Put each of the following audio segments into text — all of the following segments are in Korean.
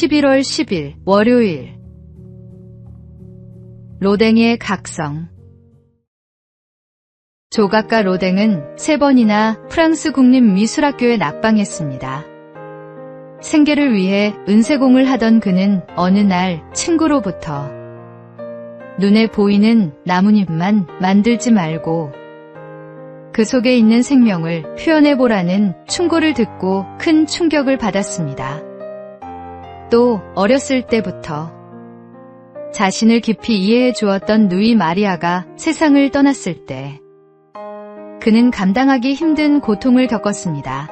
11월 10일 월요일. 로댕의 각성. 조각가 로댕은 3번이나 프랑스 국립미술학교에 낙방했습니다. 생계를 위해 은세공을 하던 그는 어느 날 친구로부터 눈에 보이는 나뭇잎만 만들지 말고 그 속에 있는 생명을 표현해보라는 충고를 듣고 큰 충격을 받았습니다. 또 어렸을 때부터 자신을 깊이 이해해 주었던 누이 마리아가 세상을 떠났을 때 그는 감당하기 힘든 고통을 겪었습니다.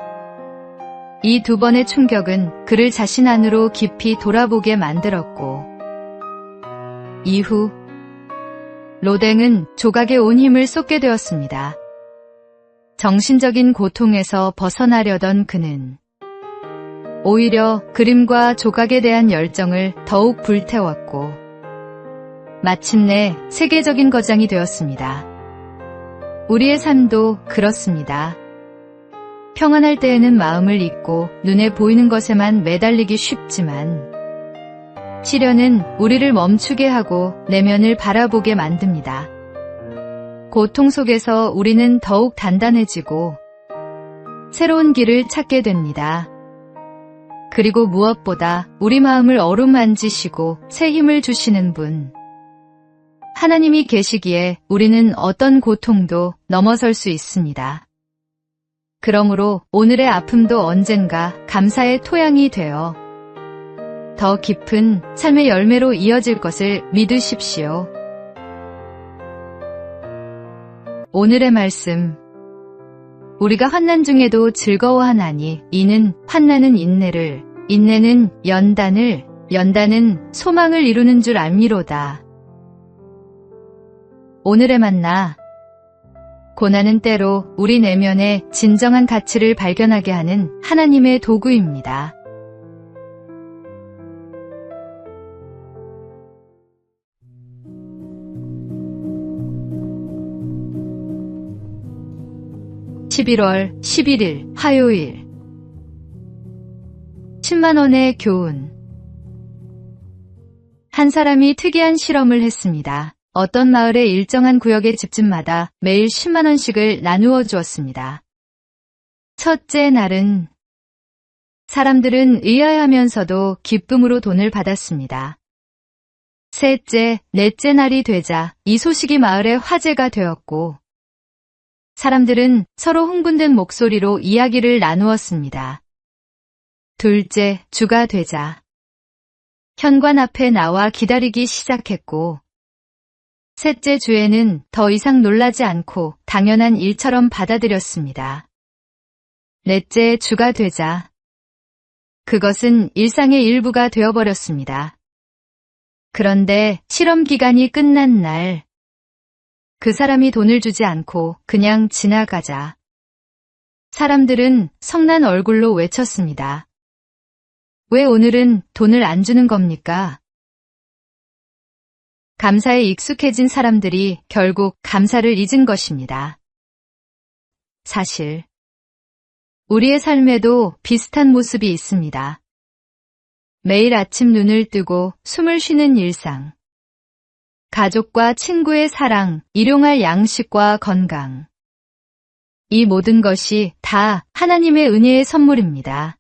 이 2번의 충격은 그를 자신 안으로 깊이 돌아보게 만들었고 이후 로댕은 조각에 온 힘을 쏟게 되었습니다. 정신적인 고통에서 벗어나려던 그는 오히려 그림과 조각에 대한 열정을 더욱 불태웠고 마침내 세계적인 거장이 되었습니다. 우리의 삶도 그렇습니다. 평안할 때에는 마음을 잊고 눈에 보이는 것에만 매달리기 쉽지만 시련은 우리를 멈추게 하고 내면을 바라보게 만듭니다. 고통 속에서 우리는 더욱 단단해지고 새로운 길을 찾게 됩니다. 그리고 무엇보다 우리 마음을 어루만지시고 새 힘을 주시는 분, 하나님이 계시기에 우리는 어떤 고통도 넘어설 수 있습니다. 그러므로 오늘의 아픔도 언젠가 감사의 토양이 되어 더 깊은 삶의 열매로 이어질 것을 믿으십시오. 오늘의 말씀. 우리가 환난 중에도 즐거워하나니 이는 환난은 인내를, 인내는 연단을, 연단은 소망을 이루는 줄 알미로다. 오늘의 만나. 고난은 때로 우리 내면의 진정한 가치를 발견하게 하는 하나님의 도구입니다. (11월 11일) 화요일. 10만 원의 교훈. 한 사람이 특이한 실험을 했습니다. 어떤 마을의 일정한 구역의 집집마다 매일 10만 원씩을 나누어 주었습니다. 첫째 날은 사람들은 의아해하면서도 기쁨으로 돈을 받았습니다. 셋째, 넷째 날이 되자 이 소식이 마을의 화제가 되었고 사람들은 서로 흥분된 목소리로 이야기를 나누었습니다. 둘째 주가 되자 현관 앞에 나와 기다리기 시작했고 셋째 주에는 더 이상 놀라지 않고 당연한 일처럼 받아들였습니다. 넷째 주가 되자 그것은 일상의 일부가 되어버렸습니다. 그런데 실험 기간이 끝난 날 그 사람이 돈을 주지 않고 그냥 지나가자 사람들은 성난 얼굴로 외쳤습니다. 왜 오늘은 돈을 안 주는 겁니까? 감사에 익숙해진 사람들이 결국 감사를 잊은 것입니다. 사실 우리의 삶에도 비슷한 모습이 있습니다. 매일 아침 눈을 뜨고 숨을 쉬는 일상, 가족과 친구의 사랑, 일용할 양식과 건강. 이 모든 것이 다 하나님의 은혜의 선물입니다.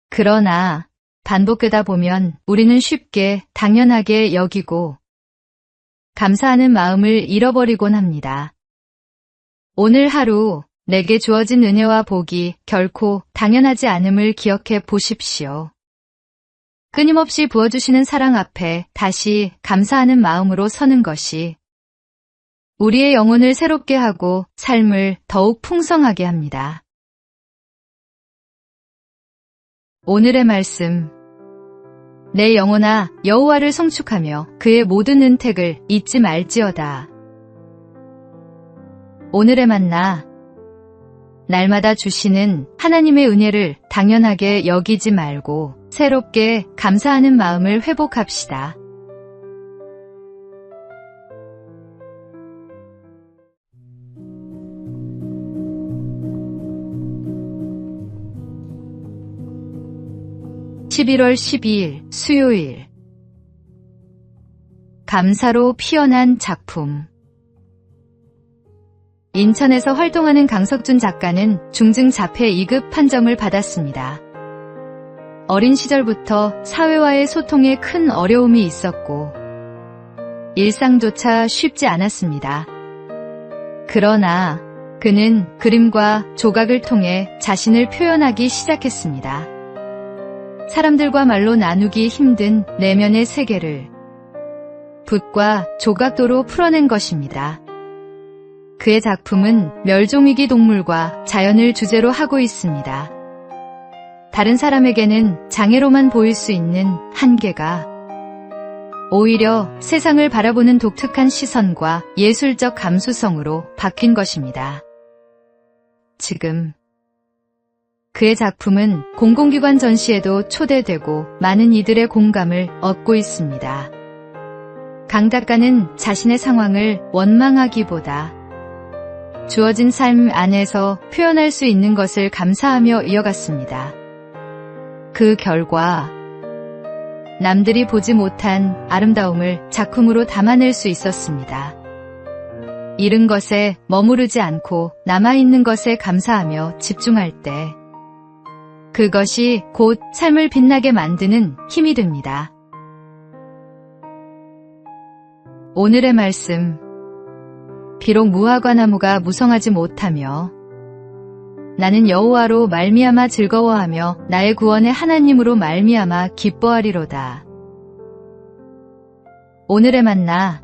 그러나 반복되다 보면 우리는 쉽게 당연하게 여기고 감사하는 마음을 잃어버리곤 합니다. 오늘 하루 내게 주어진 은혜와 복이 결코 당연하지 않음을 기억해 보십시오. 끊임없이 부어주시는 사랑 앞에 다시 감사하는 마음으로 서는 것이 우리의 영혼을 새롭게 하고 삶을 더욱 풍성하게 합니다. 오늘의 말씀. 내 영혼아 여호와를 송축하며 그의 모든 은택을 잊지 말지어다. 오늘의 만나. 날마다 주시는 하나님의 은혜를 당연하게 여기지 말고 새롭게 감사하는 마음을 회복합시다. 11월 12일 수요일. 감사로 피어난 작품. 인천에서 활동하는 강석준 작가는 중증 자폐 2급 판정을 받았습니다. 어린 시절부터 사회와의 소통에 큰 어려움이 있었고 일상조차 쉽지 않았습니다. 그러나 그는 그림과 조각을 통해 자신을 표현하기 시작했습니다. 사람들과 말로 나누기 힘든 내면의 세계를 붓과 조각도로 풀어낸 것입니다. 그의 작품은 멸종위기 동물과 자연을 주제로 하고 있습니다. 다른 사람에게는 장애로만 보일 수 있는 한계가 오히려 세상을 바라보는 독특한 시선과 예술적 감수성으로 바뀐 것입니다. 지금 그의 작품은 공공기관 전시에도 초대되고 많은 이들의 공감을 얻고 있습니다. 강 작가는 자신의 상황을 원망하기보다 주어진 삶 안에서 표현할 수 있는 것을 감사하며 이어갔습니다. 그 결과 남들이 보지 못한 아름다움을 작품으로 담아낼 수 있었습니다. 잃은 것에 머무르지 않고 남아있는 것에 감사하며 집중할 때 그것이 곧 삶을 빛나게 만드는 힘이 됩니다. 오늘의 말씀. 비록 무화과 나무가 무성하지 못하며 나는 여호와로 말미암아 즐거워하며 나의 구원의 하나님으로 말미암아 기뻐하리로다. 오늘의 만나.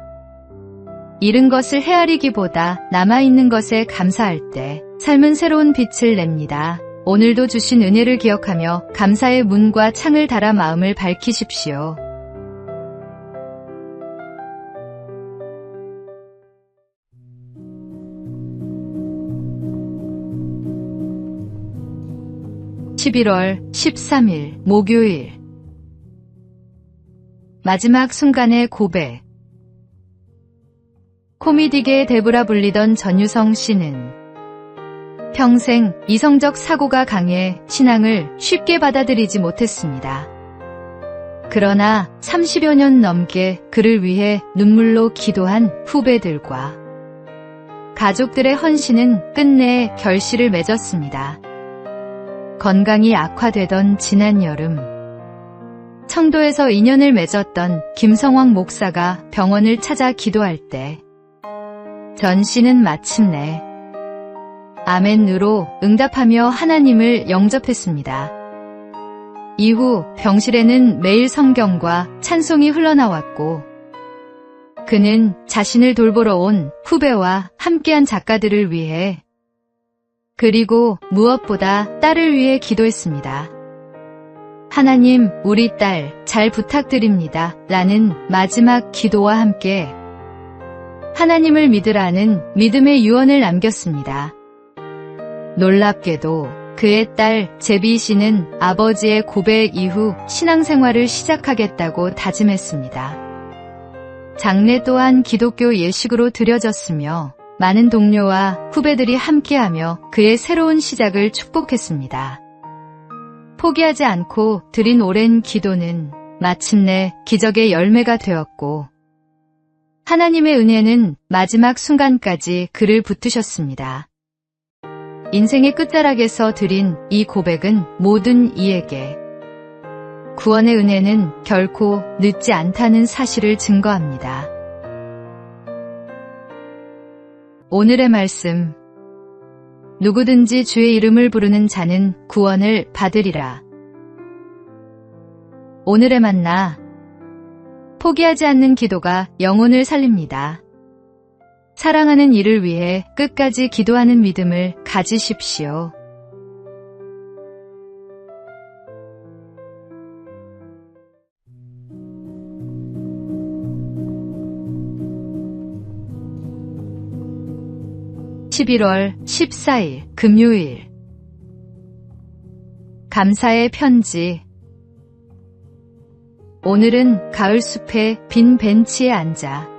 잃은 것을 헤아리기보다 남아있는 것에 감사할 때 삶은 새로운 빛을 냅니다. 오늘도 주신 은혜를 기억하며 감사의 문과 창을 달아 마음을 밝히십시오. (11월 13일) 목요일. 마지막 순간의 고백. 코미디계의 데브라 불리던 전유성 씨는 평생 이성적 사고가 강해 신앙을 쉽게 받아들이지 못했습니다. 그러나 30여 년 넘게 그를 위해 눈물로 기도한 후배들과 가족들의 헌신은 끝내 결실을 맺었습니다. 건강이 악화되던 지난 여름, 청도에서 인연을 맺었던 김성황 목사가 병원을 찾아 기도할 때 전 씨는 마침내 아멘으로 응답하며 하나님을 영접했습니다. 이후 병실에는 매일 성경과 찬송이 흘러나왔고 그는 자신을 돌보러 온 후배와 함께한 작가들을 위해 그리고 무엇보다 딸을 위해 기도했습니다. 하나님, 우리 딸 잘 부탁드립니다. 라는 마지막 기도와 함께 하나님을 믿으라는 믿음의 유언을 남겼습니다. 놀랍게도 그의 딸 제비 씨는 아버지의 고백 이후 신앙생활을 시작하겠다고 다짐했습니다. 장례 또한 기독교 예식으로 드려졌으며 많은 동료와 후배들이 함께하며 그의 새로운 시작을 축복했습니다. 포기하지 않고 드린 오랜 기도는 마침내 기적의 열매가 되었고 하나님의 은혜는 마지막 순간까지 그를 붙드셨습니다. 인생의 끝자락에서 드린 이 고백은 모든 이에게 구원의 은혜는 결코 늦지 않다는 사실을 증거합니다. 오늘의 말씀. 누구든지 주의 이름을 부르는 자는 구원을 받으리라. 오늘의 만나. 포기하지 않는 기도가 영혼을 살립니다. 사랑하는 이를 위해 끝까지 기도하는 믿음을 가지십시오. (11월 14일) 금요일. 감사의 편지. 오늘은 가을숲의 빈 벤치에 앉아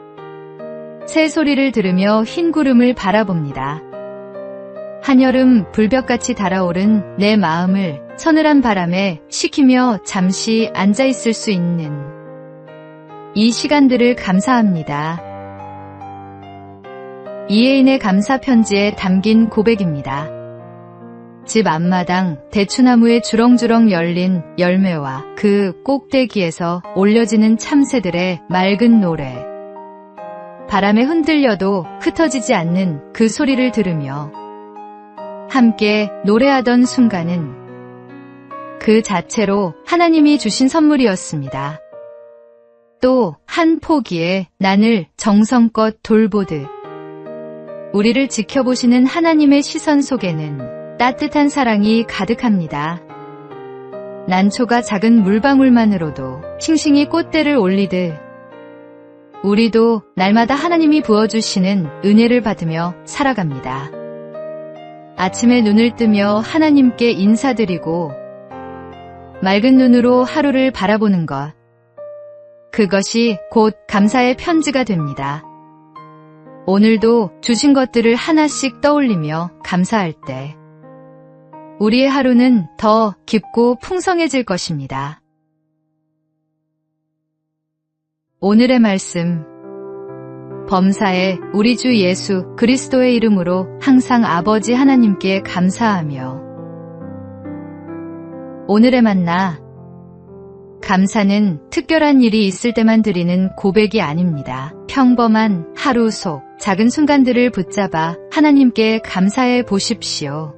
새소리를 들으며 흰 구름을 바라봅니다. 한여름 불볕같이 달아오른 내 마음을 서늘한 바람에 식히며 잠시 앉아 있을 수 있는 이 시간들을 감사합니다. 이혜인의 감사 편지에 담긴 고백입니다. 집 앞마당 대추나무에 주렁주렁 열린 열매와 그 꼭대기에서 올려지는 참새들의 맑은 노래. 바람에 흔들려도 흩어지지 않는 그 소리를 들으며 함께 노래하던 순간은 그 자체로 하나님이 주신 선물이었습니다. 또 한 포기에 난을 정성껏 돌보듯 우리를 지켜보시는 하나님의 시선 속에는 따뜻한 사랑이 가득합니다. 난초가 작은 물방울만으로도 싱싱이 꽃대를 올리듯 우리도 날마다 하나님이 부어주시는 은혜를 받으며 살아갑니다. 아침에 눈을 뜨며 하나님께 인사드리고 맑은 눈으로 하루를 바라보는 것, 그것이 곧 감사의 편지가 됩니다. 오늘도 주신 것들을 하나씩 떠올리며 감사할 때 우리의 하루는 더 깊고 풍성해질 것입니다. 오늘의 말씀, 범사에 우리 주 예수 그리스도의 이름으로 항상 아버지 하나님께 감사하며. 오늘의 만나, 감사는 특별한 일이 있을 때만 드리는 고백이 아닙니다. 평범한 하루 속 작은 순간들을 붙잡아 하나님께 감사해 보십시오.